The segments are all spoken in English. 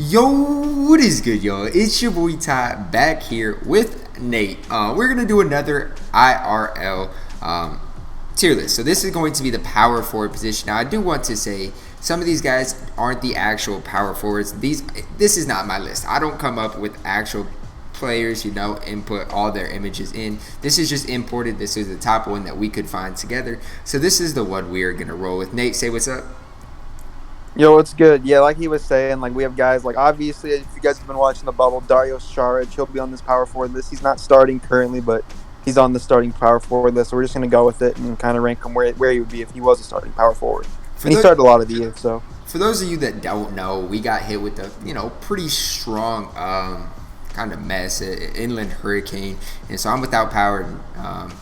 Yo, what is good, y'all? It's your boy Ty back here with Nate. We're gonna do another IRL tier list. So this is going to be the power forward position. Now, I do want to say some of these guys aren't the actual power forwards. This is not my list. I don't come up with actual players, and put all their images in. This is just imported. This is the top one that we could find together. So this is the one we're gonna roll with. Nate, say what's up. Yo, it's good. Yeah, like he was saying, we have guys obviously, if you guys have been watching the bubble, Saric, he'll be on this power forward list. He's not starting currently, but he's on the starting power forward list. So we're just going to go with it and kind of rank him where he would be if he was a starting power forward. And he started a lot of the year, so. For those of you that don't know, we got hit with a, pretty strong kind of mess, inland hurricane. And so I'm without power,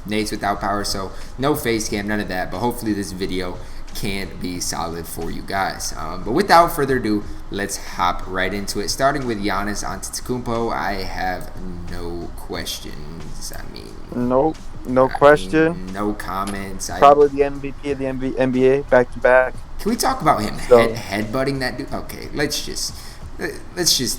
Nate's without power, so no face cam, none of that. But hopefully this video can be solid for you guys. But without further ado, let's hop right into it. Starting with Giannis Antetokounmpo, I have no questions. No question. No comments. Probably the MVP of the NBA back to back. Can we talk about him headbutting that dude? Okay, let's just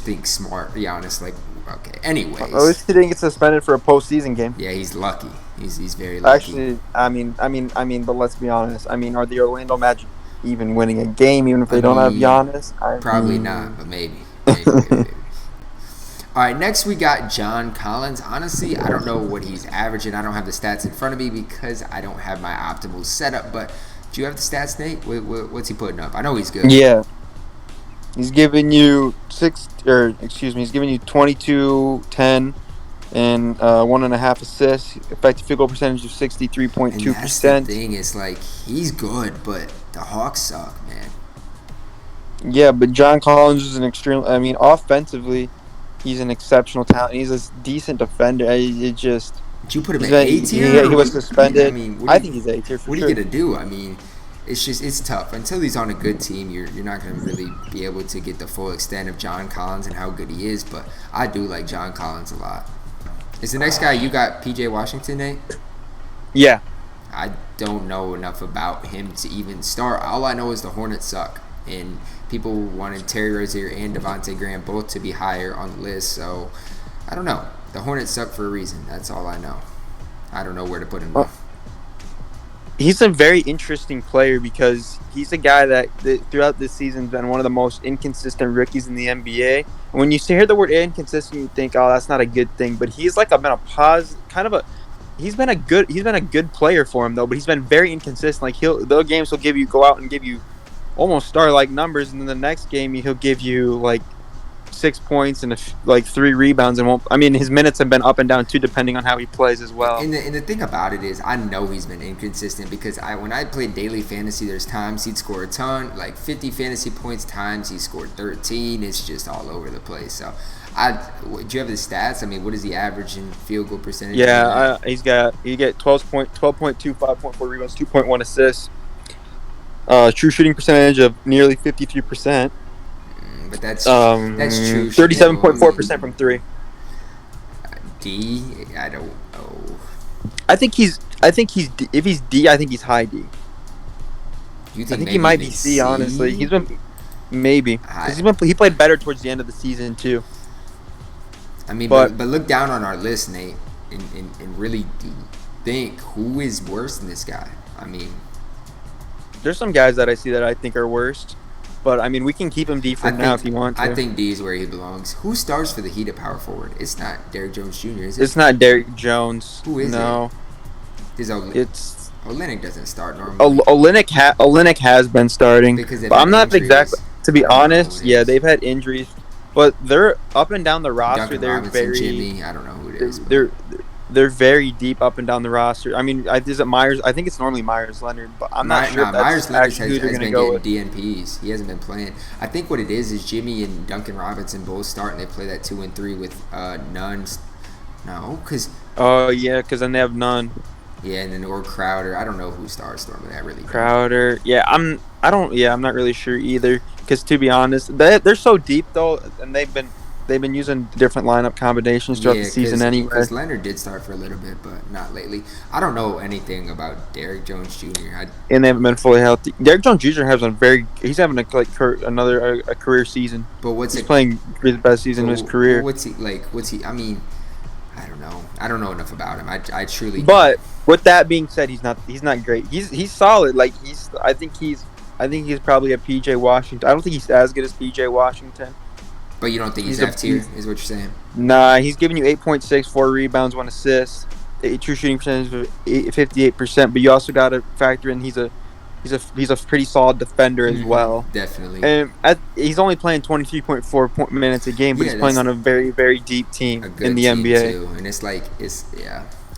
think smart, Giannis. Okay. Anyways, at least he didn't get suspended for a postseason game. Yeah, he's lucky. He's very lucky. Actually, but let's be honest. Are the Orlando Magic even winning a game, even if they don't have Giannis? Probably not, but maybe. All right, next we got John Collins. Honestly, I don't know what he's averaging. I don't have the stats in front of me because I don't have my optimal setup. But do you have the stats, Nate? What's he putting up? I know he's good. Yeah. He's giving you he's giving you 22, 10, and 1.5 assists. Effective field goal percentage of 63.2%. And that's the thing, is he's good, but the Hawks suck, man. Yeah, but John Collins is offensively, he's an exceptional talent. He's a decent defender. Did you put him at A tier? He was suspended. I think he's A tier for sure. What are you gonna do? It's tough. Until he's on a good team, you're not going to really be able to get the full extent of John Collins and how good he is, but I do like John Collins a lot. Is the next guy you got PJ Washington, Nate? Yeah. I don't know enough about him to even start. All I know is the Hornets suck, and people wanted Terry Rozier and Devontae Graham both to be higher on the list, so I don't know. The Hornets suck for a reason. That's all I know. I don't know where to put him. He's a very interesting player because he's a guy that throughout this season has been one of the most inconsistent rookies in the NBA. And when you hear the word inconsistent, you think, "Oh, that's not a good thing." But he's he's been a good player for him though. But he's been very inconsistent. The games he'll go out and give you almost star-like numbers, and then the next game he'll give you 6 points and 3 rebounds, and his minutes have been up and down too, depending on how he plays as well. And the thing about it is, I know he's been inconsistent because when I played daily fantasy, there's times he'd score a ton, 50 fantasy points, times he scored 13. It's just all over the place. So, do you have the stats? What is he averaging field goal percentage? Yeah, he get 12.2, 5.4 rebounds, 2.1 assists, true shooting percentage of nearly 53%. But that's true. 37.4% from 3. D, I don't know. If he's D, I think he's high D. You think I think he might be C, honestly. He's been maybe. He played better towards the end of the season too. But look down on our list, Nate, and really think who is worse than this guy. There's some guys that I see that I think are worse. But, we can keep him D for now if you want to. I think D is where he belongs. Who starts for the Heat at power forward? It's not Derrick Jones Jr., is it? It's not Derrick Jones. Who is it? No. Olynyk doesn't start normally. Olynyk has been starting. But I'm not exactly... To be honest, yeah, they've had injuries. But they're up and down the roster. Duncan Robinson, Jimmy, I don't know who it is. They're very deep up and down the roster. Is it Myers? I think it's normally Myers Leonard, but I'm not sure if that's Myers Leonard actually who they're going to go with. DNPs. He hasn't been playing. I think what it is Jimmy and Duncan Robinson both start, and they play that 2 and 3 with Nunn. No, because... Oh, yeah, because then they have Nunn. Yeah, and then or Crowder. I don't know who starts normally. I really don't. Crowder. Yeah, I'm not really sure either. Because to be honest, they're so deep though, and they've been They've been using different lineup combinations throughout the season anyway. Because Leonard did start for a little bit, but not lately. I don't know anything about Derrick Jones Jr. And they haven't been fully healthy. Derrick Jones Jr. has been he's having a career season. But he's playing his best season of his career. What's he? I mean, I don't know. I don't know enough about him. I truly. But with that being said, he's not great. He's solid. Like I think he's probably a PJ Washington. I don't think he's as good as PJ Washington. But you don't think he's F tier, is what you're saying? Nah, he's giving you 8.6, 4 rebounds, 1 assist, a true shooting percentage of 58%. But you also got to factor in he's a pretty solid defender as well. Definitely. And he's only playing 23.4 minutes a game, but he's playing on a very, very deep team in the NBA. Too. And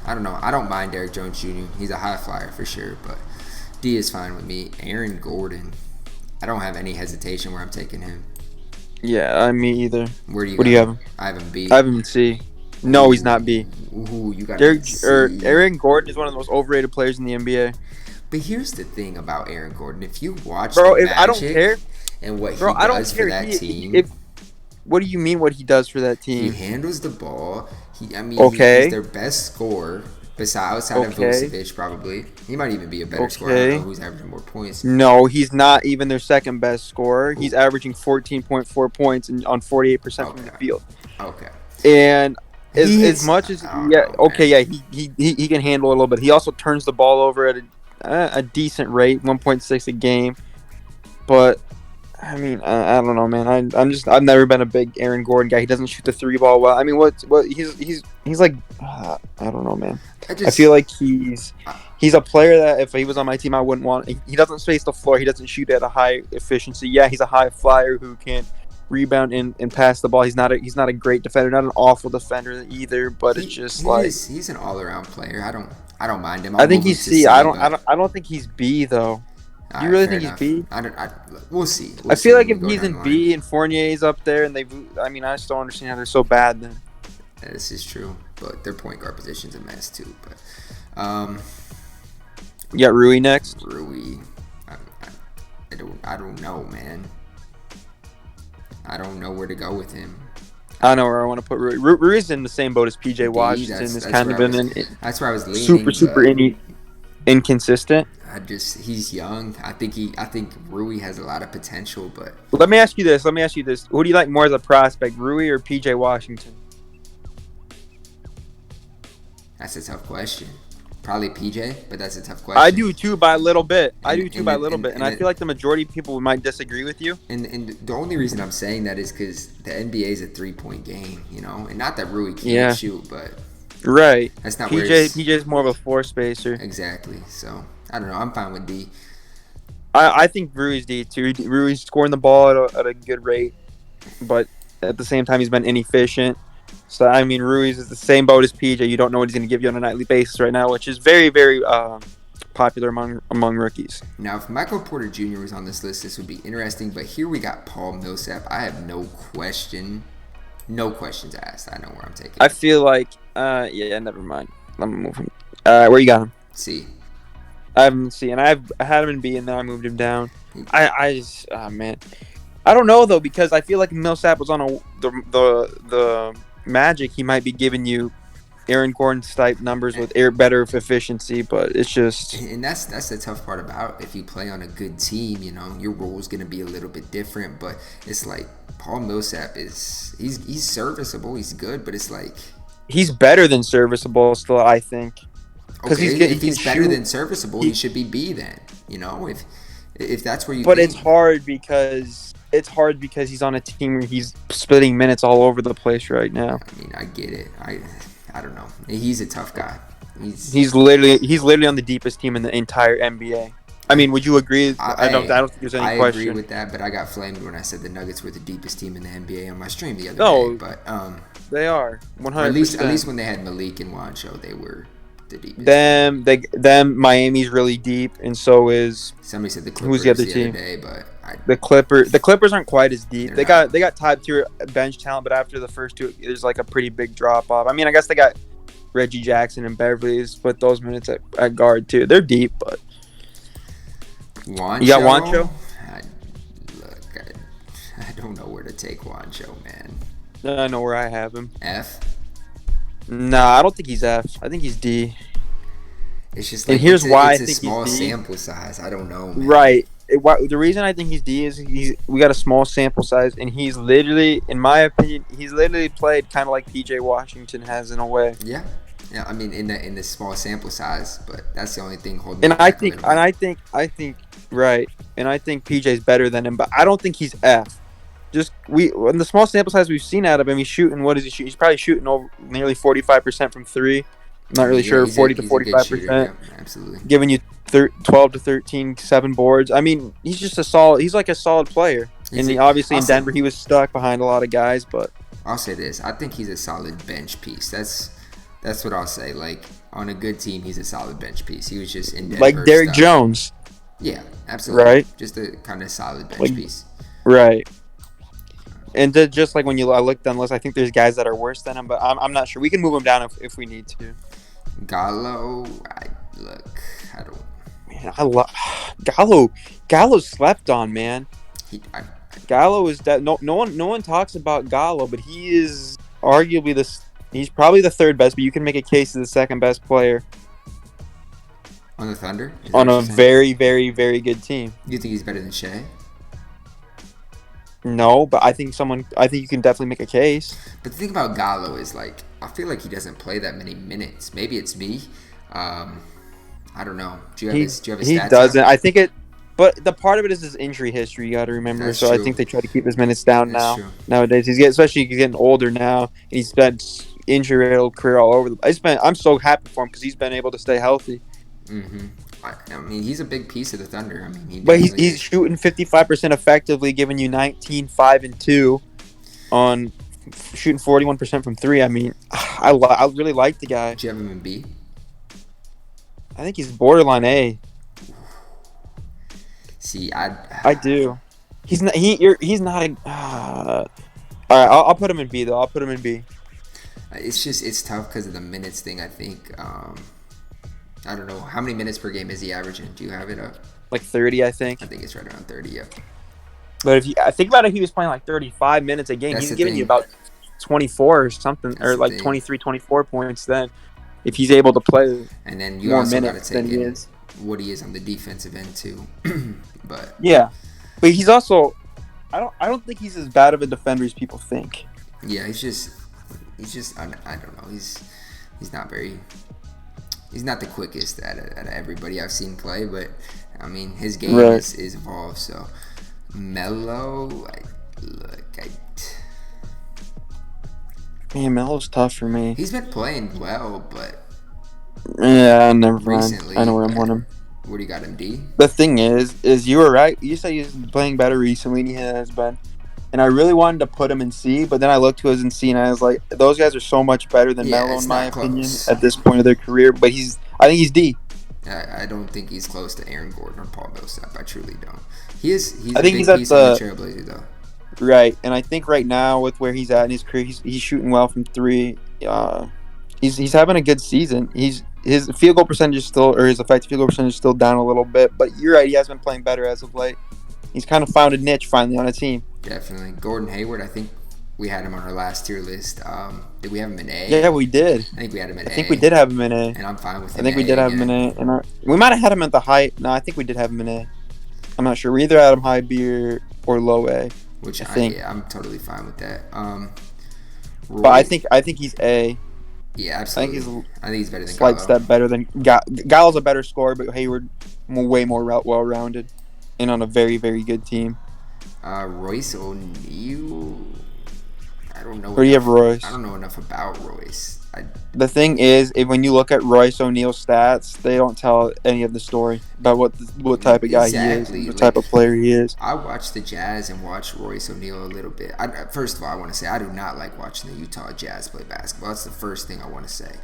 I don't know. I don't mind Derrick Jones Jr. He's a high flyer for sure, but D is fine with me. Aaron Gordon, I don't have any hesitation where I'm taking him. Yeah, me either. What do you have him? I have him B. I have him C. No, he's not B. Ooh, you got Aaron Gordon is one of the most overrated players in the NBA. But here's the thing about Aaron Gordon. If you watch I don't care. And what he does for that team. What do you mean what he does for that team? He handles the ball. He's their best scorer. Outside of Vucevic, probably. He might even be a better scorer. I don't know who's averaging more points. No, he's not even their second best scorer. He's averaging 14.4 points on 48% from the field. Okay. And as much as he can handle a little bit. He also turns the ball over at a decent rate, 1.6 a game. But I mean, I don't know, man. I've never been a big Aaron Gordon guy. He doesn't shoot the 3 ball well. I mean, he's like, I don't know, man. I feel like he's a player that if he was on my team, I wouldn't want. He doesn't space the floor. He doesn't shoot at a high efficiency. Yeah, he's a high flyer who can rebound and pass the ball. He's not a great defender, not an awful defender either. But he's an all around player. I don't mind him. I think he's C. I don't think he's B though. You really think he's B? We'll see. I feel like if he's in B and Fournier's up there, and I just don't understand how they're so bad then. Yeah, this is true, but their point guard position's a mess too. But you got Rui next. Rui, I don't know, man. I don't know where to go with him. I know where I want to put Rui. Rui's in the same boat as PJ Washington. That's where I was leaning. Super inconsistent. He's young. I think Rui has a lot of potential, but let me ask you this. Who do you like more as a prospect, Rui or PJ Washington? That's a tough question. Probably PJ, but that's a tough question. I do too by a little bit. And I feel like the majority of people might disagree with you. And the only reason I'm saying that is because the NBA is a 3-point game, and not that Rui can't shoot, but right. That's not PJ's more of a floor spacer. Exactly. So I don't know. I'm fine with D. I think Rui's D too. Rui's scoring the ball at a good rate, but at the same time he's been inefficient. So I mean, Rui's is the same boat as PJ. You don't know what he's going to give you on a nightly basis right now, which is very, very popular among rookies. Now, if Michael Porter Jr. was on this list, this would be interesting. But here we got Paul Millsap. I have no questions asked. I know where I'm taking. I feel like, never mind. Let me move him. Where you got him? C. I have him C, and I had him in B, and then I moved him down. Man, I don't know though, because I feel like Millsap was on the Magic. He might be giving you Aaron Gordon type numbers with better efficiency, but it's just. And that's the tough part about if you play on a good team, your role is going to be a little bit different. But it's like Paul Millsap he's serviceable, he's good, but it's like he's better than serviceable still, I think. Okay, if he's better than serviceable, he should be B then. If that's where you. But it's hard because he's on a team where he's splitting minutes all over the place right now. I mean, I get it. I don't know. He's a tough guy. He's literally on the deepest team in the entire NBA. I mean, would you agree? I don't think there's any question. I agree with that, but I got flamed when I said the Nuggets were the deepest team in the NBA on my stream the other day. But they are 100%. At least when they had Malik and Juancho, they were the deepest. Them Miami's really deep, and so is somebody said the Clippers. Who's the other team? Day, but the Clippers aren't quite as deep. They got top tier bench talent, but after the first two, there's like a pretty big drop off. I mean, I guess they got Reggie Jackson and Beverly split those minutes at guard too. They're deep, but Juancho? You got Juancho? I don't know where to take Juancho, man. I know where I have him. F. Nah, I don't think he's F. I think he's D. It's just And like here's why I it's a think he's small D. sample size. I don't know, man. Right. The reason I think he's D is we got a small sample size, and he's literally, in my opinion, he's literally played kind of like PJ Washington has in a way. Yeah. Yeah, I mean in the small sample size, but that's the only thing holding And me back a little bit. I think, right. And I think PJ's better than him, but I don't think he's F. Just in the small sample size we've seen out of him, he's shooting. What is he shooting? He's probably shooting over nearly 45% from three. I'm not really sure, 40 to he's a good shooter. 45%. Yeah, absolutely. Giving you 12 to 13, 7 boards. I mean, he's just he's like a solid player. Obviously in Denver, he was stuck behind a lot of guys, but I'll say this. I think he's a solid bench piece. That's what I'll say. Like, on a good team, he's a solid bench piece. He was just in Denver. Like Derrick Jones. Yeah, absolutely. Right? Just a kind of solid bench piece. Right. And just like when I look down the list, I think there's guys that are worse than him, but I'm not sure. We can move him down if we need to. Gallo, I don't. Man, I love Gallo. Gallo's slept on, man. Gallo is that no one talks about Gallo, but he is arguably he's probably the third best, but you can make a case as the second best player on the Thunder. On a very, very, very good team. You think he's better than Shea? No, but I think you can definitely make a case. But the thing about Gallo is, like, I feel like he doesn't play that many minutes. Maybe it's me. I don't know. Do you have his stats? He doesn't. I think it. But the part of it is his injury history. You got to remember. That's so true. I think they try to keep his minutes down nowadays. He's getting older now, and he's been injury-riddled career all over. I'm so happy for him because he's been able to stay healthy. Mm-hmm. I mean, he's a big piece of the Thunder. I mean, he's shooting 55% effectively, giving you 19, 5, and 2 on shooting 41% from three. I mean, I really like the guy. Do you have him in B? I think he's borderline A. See, I do. He's not. He's not a. All right, I'll put him in B though. I'll put him in B. It's tough because of the minutes thing. I think. I don't know how many minutes per game is he averaging. Do you have it up? Like 30, I think. I think it's right around 30. Yeah. But if I think about it, he was playing like 35 minutes a game. He's giving you about 24 or something, or like 23, 24 points. Then, if he's able to play, and then you more also got minutes to take than he is. What he is on the defensive end too. But yeah, but he's also. I don't think he's as bad of a defender as people think. Yeah, he's just. I don't know. He's not very. He's not the quickest out of everybody I've seen play, but I mean his game is evolved. So Melo, man, Melo's tough for me. He's been playing well, but yeah, never mind. I know where I'm on him. What do you got him, D? The thing is you were right. You said he's playing better recently, and he has been. And I really wanted to put him in C, but then I looked to his in C, and I was like, those guys are so much better than Melo, in my opinion, at this point of their career. But I think he's D. I don't think he's close to Aaron Gordon or Paul Millsap. I truly don't. He's a big piece of the Trailblazer, though. Right, and I think right now with where he's at in his career, he's shooting well from three. He's having a good season. His field goal percentage is still, or his effective field goal percentage is still down a little bit. But you're right, he has been playing better as of late. He's kind of found a niche finally on a team. Definitely. Gordon Hayward, I think we had him on our last tier list. Did we have him in A? Yeah, we did. I think we had him in A. I think we did have him in A. And I'm fine with him. I think we did have him in A. And we might have had him at the high. No, I think we did have him in A. I'm not sure. We either had him high B or low A. Which I think. I'm totally fine with that. But I think he's A. Yeah, absolutely. I think he's better than Gallo. Slight step better than Gallo's a better scorer, but Hayward way more well-rounded and on a very, very good team. Royce O'Neal. I don't know. Where do you have Royce? I don't know enough about Royce. The thing is, when you look at Royce O'Neal's stats, they don't tell any of the story about what type of guy he is, what type of player he is. I watched the Jazz and watched Royce O'Neal a little bit. First of all, I want to say I do not like watching the Utah Jazz play basketball. That's the first thing I want to say.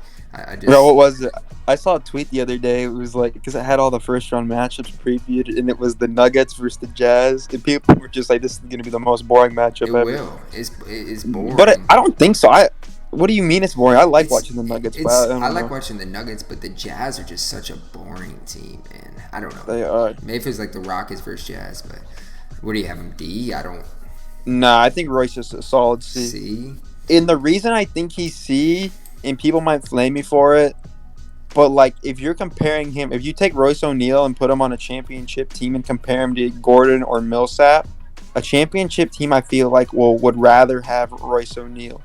Bro, what was it? I saw a tweet the other day. It was like, because it had all the first round matchups previewed, and it was the Nuggets versus the Jazz, and people were just like, "This is going to be the most boring matchup ever." It will. It's boring. But I don't think so. What do you mean it's boring? I like watching the Nuggets. I like watching the Nuggets, but the Jazz are just such a boring team, man. I don't know. They are. Maybe it's like the Rockets versus Jazz, but what do you have them, D? I don't. Nah, I think Royce is a solid C. C. And the reason I think he's C, and people might flame me for it, but like if you're comparing him, if you take Royce O'Neal and put him on a championship team and compare him to Gordon or Millsap, a championship team I feel like would rather have Royce O'Neal.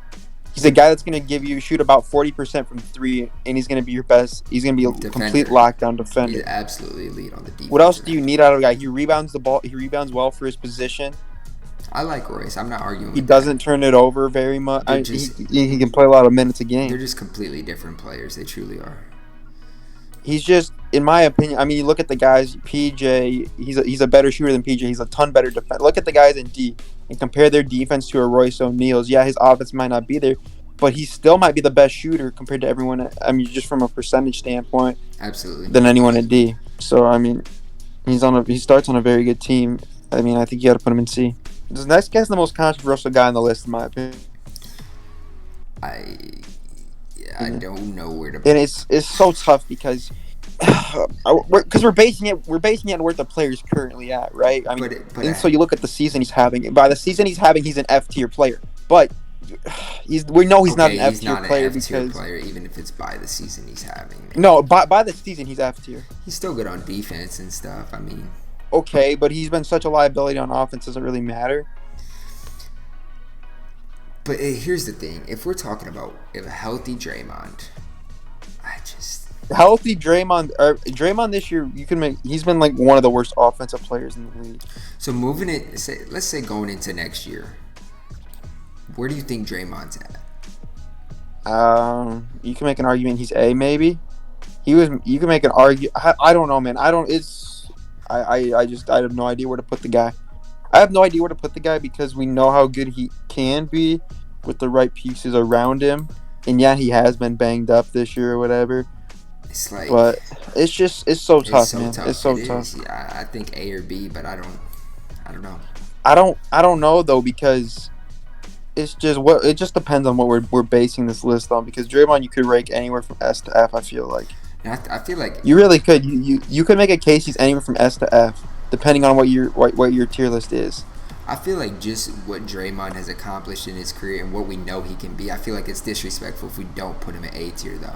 He's a guy that's going to give you shoot about 40% from three, and he's going to be your best. He's going to be a Defender. complete lockdown defender. He's absolutely elite on the defense. What else do you need out of a guy? He rebounds the ball. He rebounds well for his position. I like Royce. I'm not arguing. He doesn't turn it over very much. He can play a lot of minutes a game. They're just completely different players. They truly are. He's just, in my opinion, I mean, you look at the guys, PJ, he's a better shooter than PJ. He's a ton better defense. Look at the guys in D and compare their defense to a Royce O'Neal's. Yeah, his offense might not be there, but he still might be the best shooter compared to everyone. I mean, just from a percentage standpoint. Absolutely. Than anyone in D. So, I mean, he starts on a very good team. I mean, I think you got to put him in C. This next guy's the most controversial guy on the list, in my opinion. I don't know where to. And it's so tough because we're basing it on where the player's currently at, right? I mean, so you look at the season he's having. By the season he's having, he's an F tier player. But we know he's not an F tier player because even if it's by the season he's having. No, by the season he's F tier. He's still good on defense and stuff. I mean, okay, but he's been such a liability on offense. Doesn't really matter. But here's the thing: if we're talking about a healthy Draymond, healthy Draymond this year, he's been like one of the worst offensive players in the league. So let's say going into next year, where do you think Draymond's at? You can make an argument he's A maybe. You can make an argument. I don't know, man. I have no idea where to put the guy. I have no idea where to put the guy because we know how good he can be with the right pieces around him. And yeah, he has been banged up this year or whatever. It's like, but it's so tough, man. It's so tough. Yeah, I think A or B, but I don't know. I don't know though because it just depends on what we're basing this list on. Because Draymond, you could rank anywhere from S to F. I feel like. I feel like you really could. You could make a case he's anywhere from S to F, depending on what your tier list is. I feel like just what Draymond has accomplished in his career and what we know he can be. I feel like it's disrespectful if we don't put him in A tier though.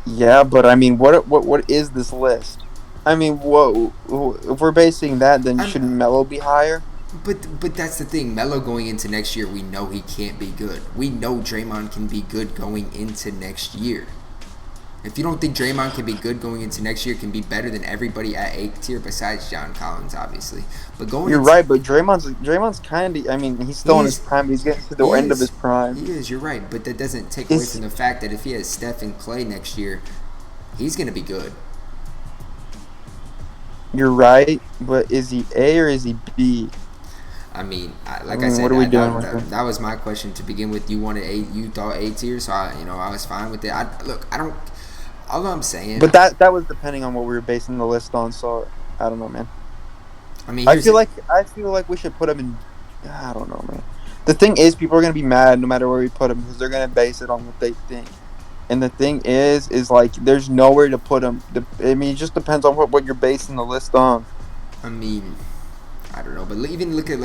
Yeah, but I mean, what is this list? I mean, if we're basing that, then shouldn't Melo be higher? But that's the thing. Melo going into next year, we know he can't be good. We know Draymond can be good going into next year. If you don't think Draymond can be good going into next year, can be better than everybody at A tier besides John Collins, obviously. But you're right, but Draymond's kind of. I mean, he's still in his prime. But he's getting to the end of his prime. He is. You're right, but that doesn't take away from the fact that if he has Steph and Clay next year, he's gonna be good. You're right, but is he A or is he B? I mean, like I said, what are we doing with him? That was my question to begin with. You thought A tier, so I was fine with it. All I'm saying. But that was depending on what we were basing the list on, so I don't know, man. I mean, I feel like we should put him in. I don't know, man. The thing is, people are gonna be mad no matter where we put him because they're gonna base it on what they think. And the thing is like there's nowhere to put him. I mean, it just depends on what you're basing the list on. I mean, I don't know, but even look at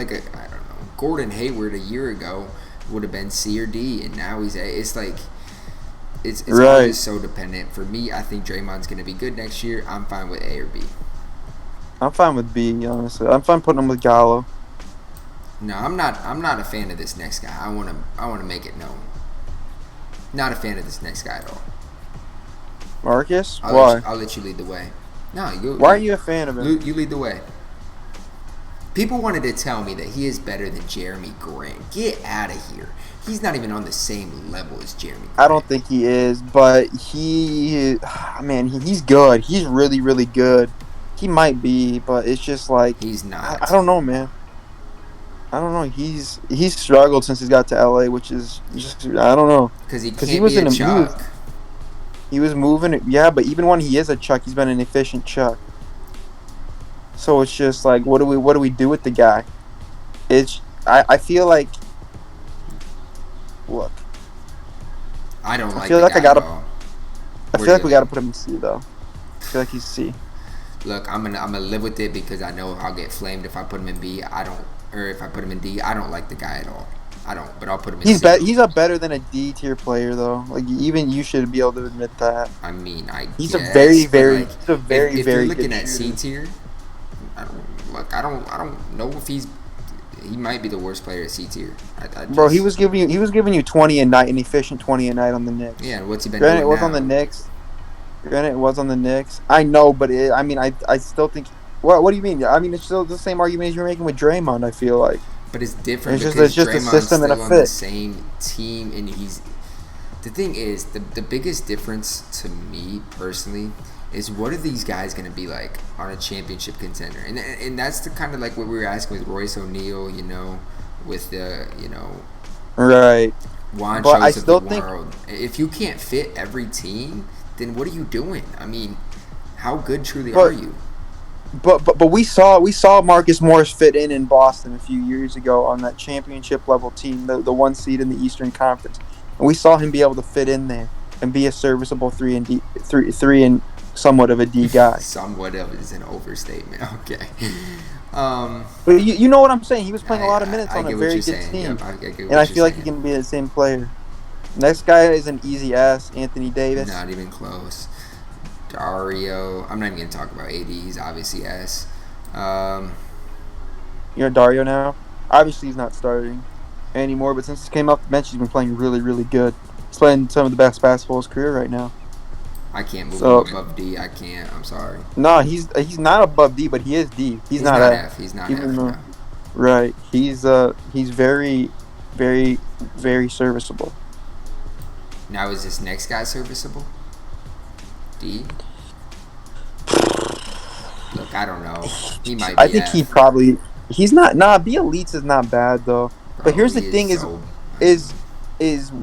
Gordon Hayward a year ago would have been C or D, and now he's A. It's like it's right. Always so dependent. For me, I think Draymond's gonna be good next year. I'm fine with A or B. I'm fine with B, honestly. I'm fine putting him with Gallo. No, I'm not a fan of this next guy. I wanna make it known. Not a fan of this next guy at all. Marcus? Why? I'll let you lead the way. No, why are you a fan of him? You lead the way. People wanted to tell me that he is better than Jeremy Grant. Get out of here. He's not even on the same level as Jeremy Grant. I don't think he is, but he's good. He's really, really good. He might be, but it's just like he's not. I don't know, man. I don't know. He's struggled since he's got to LA, which is just I don't know. Because he was in a chuck. He was moving, yeah, but even when he is a chuck, he's been an efficient chuck. So it's just like, what do we do with the guy? I feel like, look. I don't like. I feel like I I feel like we gotta put him in C though. I feel like he's C. look, I'm gonna live with it because I know I'll get flamed if I put him in B. Or if I put him in D. I don't like the guy at all. I don't, but I'll put him in C. He's a better than a D tier player though. Like even you should be able to admit that. I mean, He's guess, a very, like, very, if very you're looking good at shooter. C tier, I don't know if he might be the worst player at C tier. Bro, he was giving you 20 a night, an efficient 20 a night on the Knicks. Yeah, and what's he been Granted, doing it was now? on the Knicks. I know, but I still think. What do you mean? I mean, it's still the same argument as you're making with Draymond. I feel like. But it's different It's because just a Draymond's system and a still on the fit. same team, and he's. The thing is, the biggest difference to me personally is what are these guys going to be like on a championship contender, and that's the kind of like what we were asking with Royce O'Neal, with the Right. Juanchos But I of still the think. world. If you can't fit every team, then what are you doing? I mean, how good truly are you? But we saw Marcus Morris fit in Boston a few years ago on that championship level team, the one seed in the Eastern Conference, and we saw him be able to fit in there and be a serviceable three and somewhat of a D guy. Somewhat of is an overstatement. Okay. But you know what I'm saying? He was playing a lot of minutes on a very good saying. team, Yep, and I feel like he can be the same player. Next guy is an easy ass, Anthony Davis. Not even close. Dario. I'm not even going to talk about AD. He's obviously S. You're Dario now. Obviously, he's not starting anymore, but since he came off the bench, he's been playing really, really good. He's playing some of the best basketball of his career right now. I can't move him above D. I can't. I'm sorry. No, he's not above D, but he is D. He's not F. He's not F. No. Right. He's very, very, very serviceable. Now is this next guy serviceable? D? Look, I don't know. He might be I think F. he's not. Nah, B-Elites is not bad though. Bro, but here's the thing: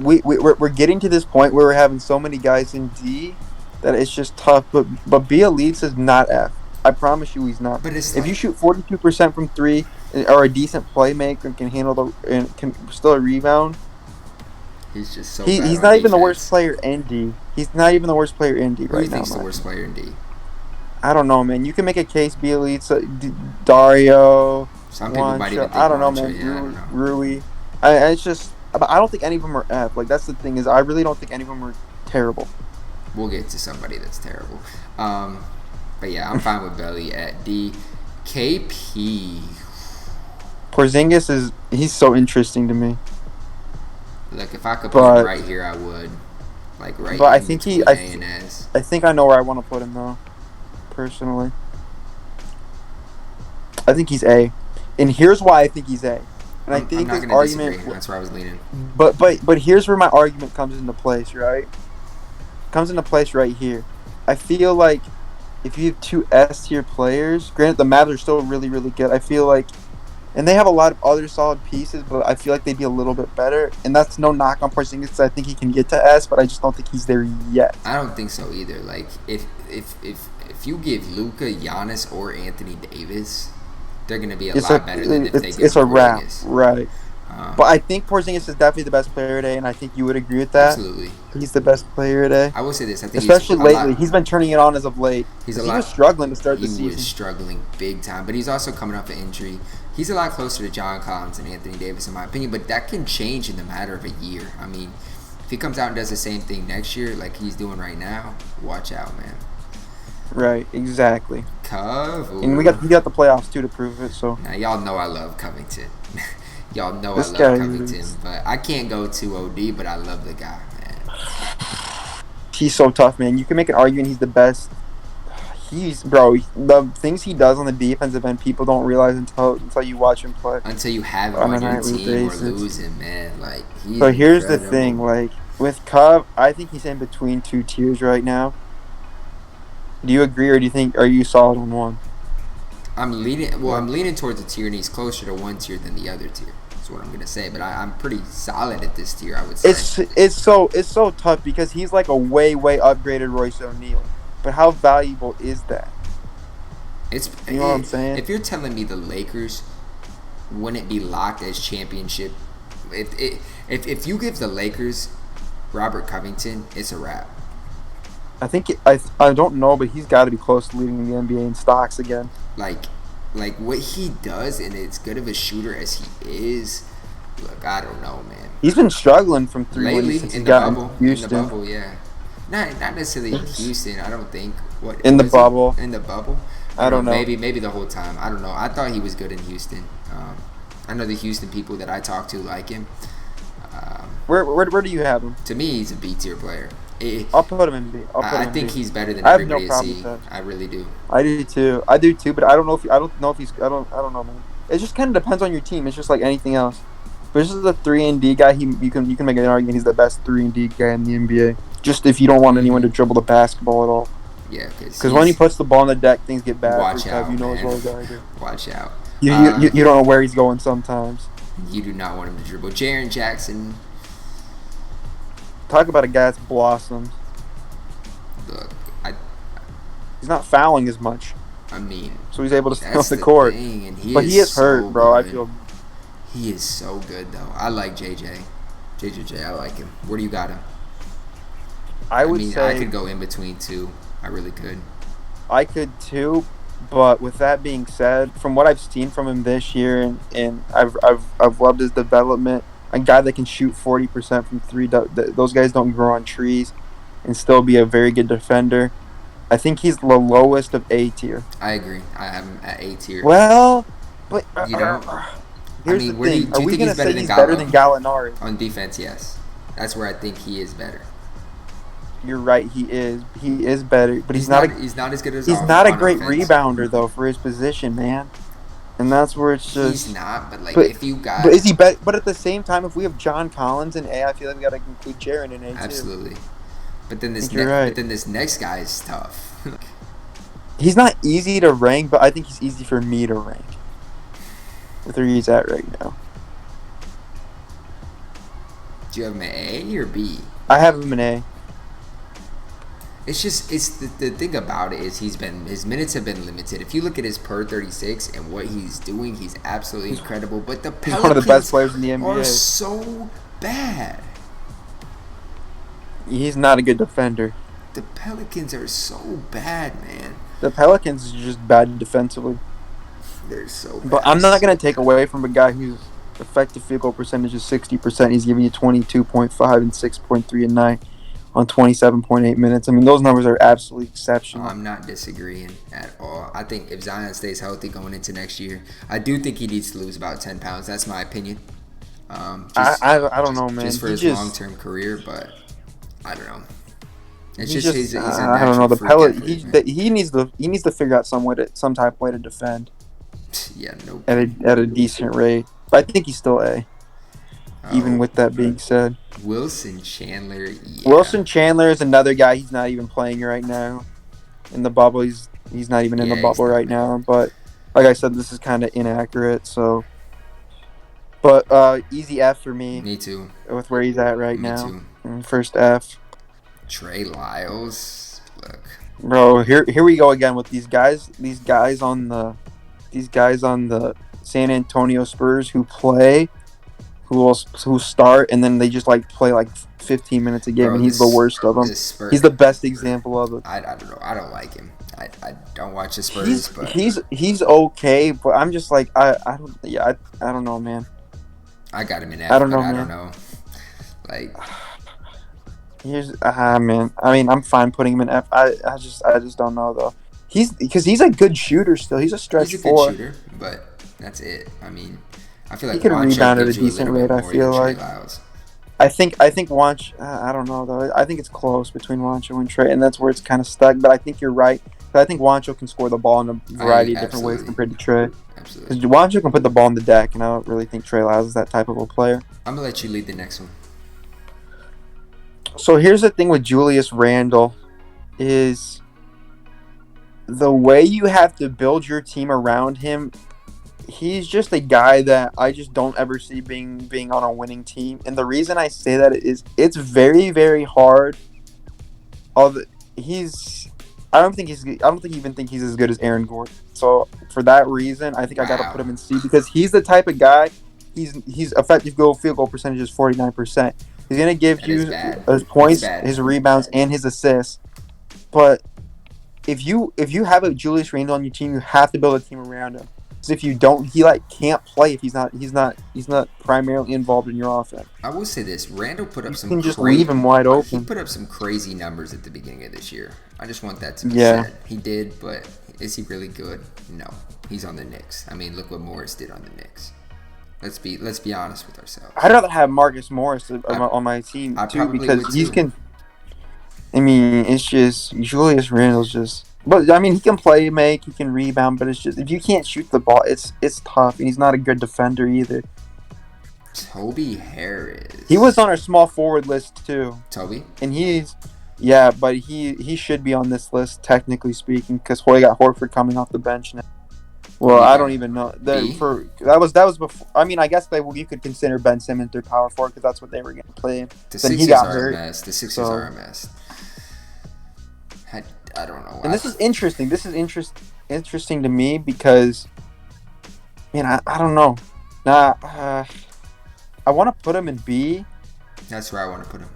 we're getting to this point where we're having so many guys in D that it's just tough. But B-Elites is not F. I promise you, he's not. But it's if you shoot 42% from three, or a decent playmaker and can handle and can still a rebound. He's just so. He's not even the worst player in D. He's not even the worst player in D right now. Who do you think's the worst player in D? I don't know, man. You can make a case. B-Elites, Dario. Some people Juancho, might even think I don't know, Juancho, man. yeah, I don't know. Rui. It's just. I don't think any of them are F. Like that's the thing is, I really don't think any of them are terrible. We'll get to somebody that's terrible. But yeah, I'm fine with Belly at D. KP. Porzingis he's so interesting to me. Look, if I could put him right here, I would. Like right. But I think A and S. I think I know where I want to put him though. Personally, I think he's A, and here's why I think he's A. And I think this argument. Disagree. That's where I was leaning. But here's where my argument comes into place, right? Comes into place right here. I feel like if you have two S tier players, granted the Mavs are still really, really good. I feel like, and they have a lot of other solid pieces, but I feel like they'd be a little bit better. And that's no knock on Porzingis because I think he can get to S, but I just don't think he's there yet. I don't think so either. Like if you give Luka, Giannis, or Anthony Davis, they're gonna be a lot better than if they give It's a wrap, Porzingis. right? But I think Porzingis is definitely the best player today, and I think you would agree with that. Absolutely. He's the best player today. I will say this. I think especially lately. He's been turning it on as of late. He was struggling to start the season. He was struggling big time, but he's also coming off an injury. He's a lot closer to John Collins and Anthony Davis, in my opinion, but that can change in the matter of a year. I mean, if he comes out and does the same thing next year like he's doing right now, watch out, man. Right, exactly. Cove. And we got the playoffs, too, to prove it, so. Now, y'all know I love Covington. Y'all know I love Covington, but I can't go to OD, but I love the guy, man. He's so tough, man. You can make an argument he's the best. The things he does on the defensive end, people don't realize until you watch him play. Until you have him on your team or lose him, man. Like, he's so here's the thing, like, with Cov, I think he's in between two tiers right now. Do you agree, or are you solid on one? I'm leaning towards a tier, and he's closer to one tier than the other tier. That's what I'm gonna say. But I'm pretty solid at this tier, I would say. It's so tough because he's like a way upgraded Royce O'Neal. But how valuable is that? You know what I'm saying? If you're telling me the Lakers wouldn't be locked as championship, if you give the Lakers Robert Covington, it's a wrap. I don't know, but he's got to be close to leading the NBA in stocks again. Like, what he does, and as good of a shooter as he is. Look, I don't know, man. He's been struggling from three Lately since in he the got in bubble, Houston. yeah. Not necessarily in Houston. I don't think. What In the was he bubble, in the bubble? I don't know. Maybe the whole time. I don't know. I thought he was good in Houston. I know the Houston people that I talk to like him. Where do you have him? To me, he's a B tier player. I'll put him in B. I think he's better than I have no everybody at problem C. with that. I really do. I do too. But I don't know if he's. I don't know, man. It just kind of depends on your team. It's just like anything else. But this is a 3-and-D guy. You can make an argument he's the best 3-and-D guy in the NBA. Just if you don't want anyone to dribble the basketball at all. Yeah, because when he puts the ball on the deck, things get bad. Watch out, you know man. as well as I do. Watch out. You don't know where he's going sometimes. You do not want him to dribble. Jaren Jackson. Talk about a guy that's blossomed. Look, he's not fouling as much. I mean, so he's able to stay on the court. But he is hurt, bro. I feel. He is so good, though. I like JJ. JJJ, I like him. Where do you got him? I would say I could go in between two. I really could. I could too, but with that being said, from what I've seen from him this year, and I've loved his development. A guy that can shoot 40% from three. Those guys don't grow on trees, and still be a very good defender. I think he's the lowest of A tier. I agree. I have him at A tier. Well, but you know. Here's the thing. Are we going to say he's better than Gallinari? On defense, yes. That's where I think he is better. You're right. He is. He is better, but he's not as good as. He's not a great rebounder though for his position, man. And that's where it's just. He's not, but if you got. But is he better? But at the same time, if we have John Collins in A, I feel like we got to include Jaren in A too. Absolutely. But then this next guy is tough. He's not easy to rank, but I think he's easy for me to rank. Where he's at right now. Do you have him in A or B? I have him in A. It's the thing about it is his minutes have been limited. If you look at his per 36 and what he's doing, he's absolutely incredible. But the Pelicans one of the best players in the NBA. Are so bad. He's not a good defender. The Pelicans are so bad, man. The Pelicans are just bad defensively. They're so bad. But I'm not going to take away from a guy whose effective field goal percentage is 60%. He's giving you 22.5 and 6.3 a night on 27.8 minutes. I mean, those numbers are absolutely exceptional. I'm not disagreeing at all. I think if Zion stays healthy going into next year, I do think he needs to lose about 10 pounds. That's my opinion. I don't know, man. Just for his long-term career, but I don't know. It's just he's a I don't know. The pellet. He needs to figure out some type of way to defend. Yeah, nope. At a decent rate, but I think he's still A. Even with that being said, Wilson Chandler. Yeah. Wilson Chandler is another guy. He's not even playing right now. In the bubble, he's not even in the bubble right now. But like I said, this is kind of inaccurate. So, but easy F for me. Me too. With where he's at right now. Me too. First F. Trey Lyles. Look. Bro, here we go again with these guys. These guys on the San Antonio Spurs who start and then they just play 15 minutes a game. Bro, and he's the worst of them. He's the best example of it. I don't know. I don't like him. I don't watch the Spurs. He's okay, but I'm just I don't know, man. I got him in F. I don't know, man. I don't know. Man. I mean, I'm fine putting him in F. I just don't know though. Because he's a good shooter still. He's a stretch four. He's a good shooter, but that's it. I mean, I feel like he can Juancho rebound at a decent rate. I feel like. I think Juancho. I don't know though. I think it's close between Juancho and Trey, and that's where it's kind of stuck. But I think you're right. But I think Juancho can score the ball in a variety of different ways compared to Trey. Absolutely. Because Juancho can put the ball on the deck, and I don't really think Trey Lyles is that type of a player. I'm gonna let you lead the next one. So here's the thing with Julius Randle, is the way you have to build your team around him. He's just a guy that I just don't ever see being on a winning team. And the reason I say that is it's very, very hard. I don't even think he's as good as Aaron Gordon. So for that reason, I think I got to put him in C because he's the type of guy. He's effective field goal percentage is 49%. He's gonna give you his points, his rebounds, and his assists. But if you have a Julius Randle on your team, you have to build a team around him. Because if you don't, he can't play if he's not primarily involved in your offense. I will say this: Randall put up You some can just leave him wide He open. put up some crazy numbers at the beginning of this year. I just want that to be Yeah. said. He did, but is he really good? No. He's on the Knicks. I mean, look what Morris did on the Knicks. Let's be honest with ourselves. I'd rather have Marcus Morris on my team I too probably because would he's too. can. I mean, it's just Julius Randle's just. But I mean, he can play, make, he can rebound, but it's just if you can't shoot the ball, it's tough, and he's not a good defender either. Toby Harris. He was on our small forward list too, Toby. and but he should be on this list technically speaking because Hoy got Horford coming off the bench now. Well, I don't even know. That was before. I mean, I guess you could consider Ben Simmons their power forward because that's what they were going to play. The Then Sixers he got are hurt. a mess. The Sixers are a mess. I don't know. And this is interesting. This is interesting to me because, man, I don't know. I want to put him in B. That's where I want to put him.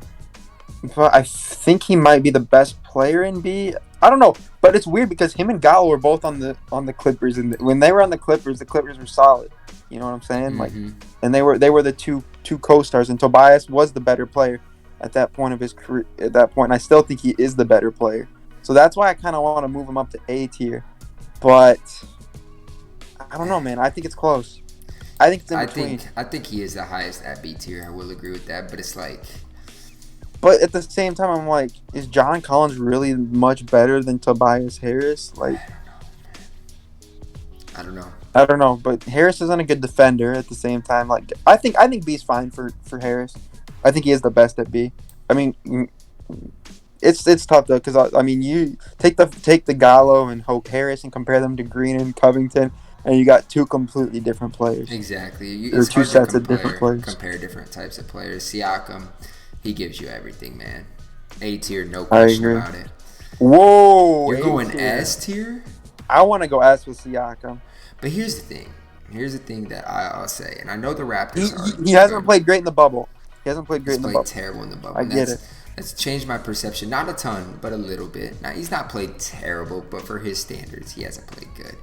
But I think he might be the best player in B. I don't know, but it's weird because him and Gallo were both on the Clippers, and when they were on the Clippers were solid. You know what I'm saying? Mm-hmm. And they were the two co-stars, and Tobias was the better player at that point of his career. At that point, and I still think he is the better player. So that's why I kind of want to move him up to A tier. But I don't know, man. I think it's close. I think it's in between. I think he is the highest at B tier. I will agree with that, but it's like. But at the same time, I'm like, is John Collins really much better than Tobias Harris? Like, I don't know. I don't know, but Harris isn't a good defender at the same time. Like, I think B's fine for Harris. I think he is the best at B. I mean, it's tough though because I mean you take the Gallo and Hope Harris and compare them to Green and Covington, and you got two completely different players. Exactly. It's two sets of different players. Compare different types of players. Siakam, he gives you everything, man. A tier, no question about it. Whoa! You're going S tier? I want to go S with Siakam. But here's the thing. Here's the thing that I'll say, and I know the Raptors he hasn't played great in the bubble. He hasn't played great in the bubble. He's played terrible in the bubble. I get it. That's changed my perception. Not a ton, but a little bit. Now, he's not played terrible, but for his standards, he hasn't played good.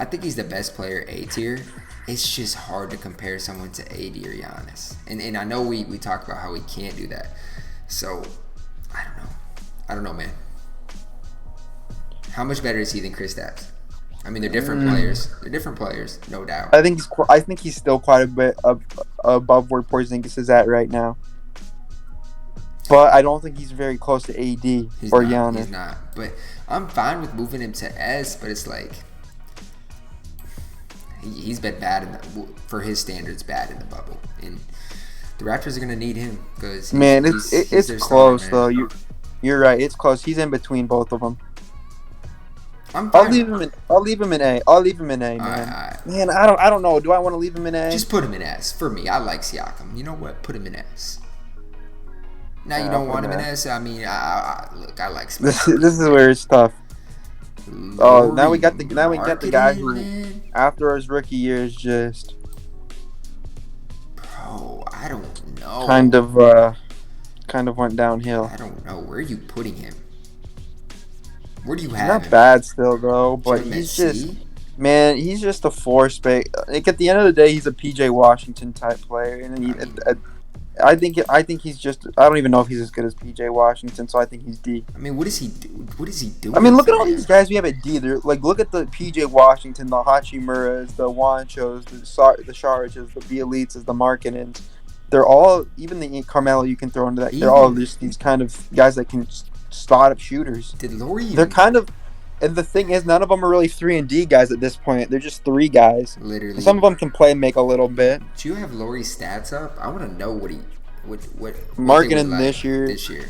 I think he's the best player A tier. It's just hard to compare someone to AD or Giannis. And I know we talk about how we can't do that. So, I don't know. I don't know, man. How much better is he than Kristaps? I mean, they're different players. They're different players, no doubt. I think he's still quite a bit above where Porzingis is at right now. But I don't think he's very close to AD or Giannis. He's not. But I'm fine with moving him to S, but it's like he's been bad for his standards, bad in the bubble. And the Raptors are going to need him because it's close though. You're right. It's close. He's in between both of them. I'll leave him in A. I'll leave him in A, man. Right. Man, I don't know. Do I want to leave him in A? Just put him in S. For me, I like Siakam. You know what? Put him in S. Now you don't want him in S. I mean, look, I like Siakam. This is where it's tough. Now we got the guy who, after his rookie year, is just. Bro, I don't know. Kind of went downhill. I don't know. Where are you putting him? Where do you have him? Not bad still though, but he's just he's just a force. Like at the end of the day, he's a PJ Washington type player, and I think he's just. I don't even know if he's as good as PJ Washington, so I think he's D. I mean, what does he do? What does he do? I mean, look at all these guys we have at D. They're like, look at the PJ Washington, the Hachimuras, the Juanchos, the Sarics, the Bjelicas, the Markkanens. They're all, even the Carmelo you can throw into that. They're all just these kind of guys that can spot up shooters. Did Laurie? They're kind of, and the thing is, none of them are really 3 and D guys at this point. They're just 3 guys. Literally. Some of them can play and make a little bit. Do you have Laurie's stats up? I want to know what Markkanen like this year.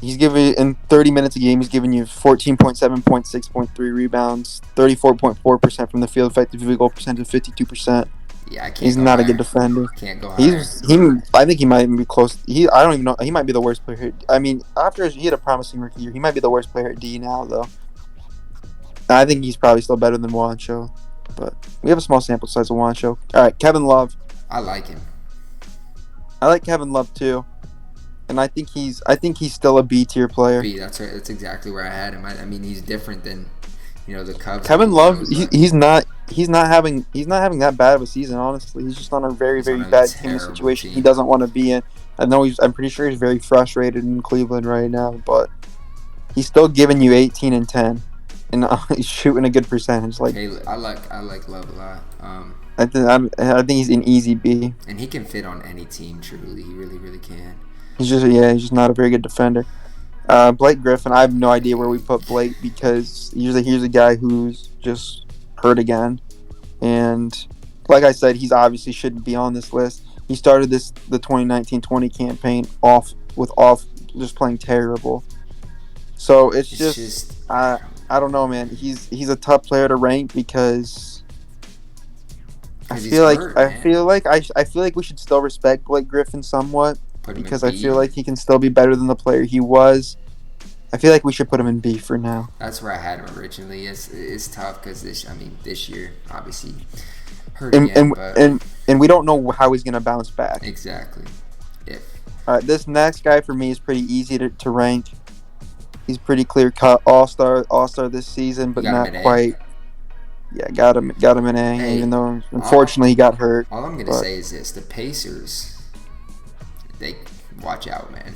He's giving in 30 minutes a game. He's giving you 14.7 points, 6.3 rebounds, 34.4% from the field, effective field goal percentage, 52%. Yeah, I can't. He's not a good defender. Can't go higher. I think he might be close. I don't even know. He might be the worst player. I mean, after he had a promising rookie year, he might be the worst player at D now, though. I think he's probably still better than Juancho, but we have a small sample size of Juancho. All right, Kevin Love. I like him. I like Kevin Love too. and I think he's still a B tier player. B. That's right. That's exactly where I had him. I mean, he's different than the Cubs Kevin and Love, those, but he's not having that bad of a season. Honestly, he's just on a very he's on very a bad team terrible situation he team. doesn't want to be in. I'm pretty sure he's very frustrated in Cleveland right now, but he's still giving you 18 and 10, and he's shooting a good percentage. Like Okay, I like Love a lot. I think he's an easy B. And he can fit on any team. Truly, he really can. He's just not a very good defender. Blake Griffin, I have no idea where we put Blake because here's a guy who's just hurt again, and like I said, he's obviously shouldn't be on this list. He started the 2019-20 campaign off just playing terrible. So it's just I don't know, man. He's a tough player to rank because I he's feel like hurt, I man. feel like I feel like we should still respect Blake Griffin somewhat Put him in because I B. feel like he can still be better than the player he was. I feel like we should put him in B for now. That's where I had him originally. It's tough because this year obviously hurt And again, and but and we don't know how he's gonna bounce back. exactly. If All right, this next guy for me is pretty easy to rank. He's pretty clear cut all-star this season, but you got him not in A. quite. Yeah, got him in A, Hey, even though unfortunately he got hurt. All I'm gonna But say is this: the Pacers, they watch out, man.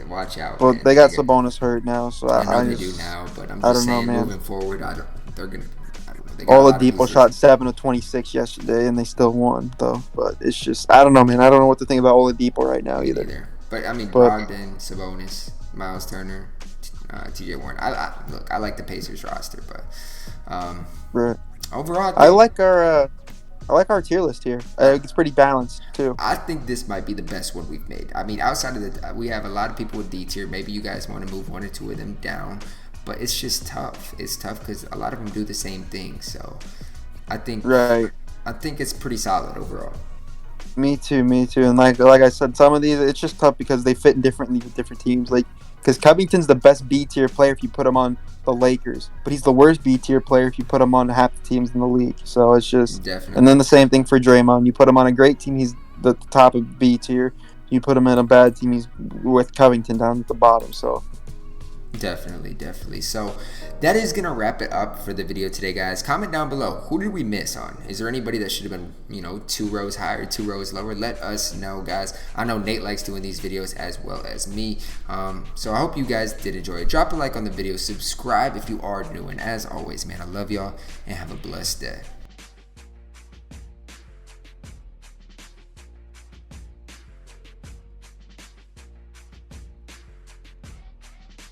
Watch out, well, man. they got Sabonis hurt now, so I know I they just do now, but I'm I just don't know, saying, man. moving forward, they're gonna. I don't know. They got a lot of Oladipo pieces. shot 7 of 26 yesterday, and they still won though. But it's just I don't know, man. I don't know what to think about Oladipo right now either. Either. But I mean, But Brogdon, Sabonis, Miles Turner, TJ Warren. Look, I like the Pacers roster, but right. overall, I like our tier list here. It's pretty balanced too. I think this might be the best one we've made. I mean, outside of we have a lot of people with D tier. Maybe you guys want to move one or two of them down, but it's just tough. It's tough because a lot of them do the same thing. So I think it's pretty solid overall. Me too. And like I said, some of these it's just tough because they fit in differently with different teams. Like because Covington's the best B tier player if you put him on the Lakers, but he's the worst B tier player if you put him on half the teams in the league. So it's just Definitely. And then the same thing for Draymond. You put him on a great team, he's the top of B tier. You put him in a bad team, he's with Covington down at the bottom. So Definitely. So that is going to wrap it up for the video today, guys. Comment down below. Who did we miss on? Is there anybody that should have been, 2 rows higher, 2 rows lower? Let us know, guys. I know Nate likes doing these videos as well as me. So I hope you guys did enjoy it. Drop a like on the video. Subscribe if you are new. And as always, man, I love y'all and have a blessed day.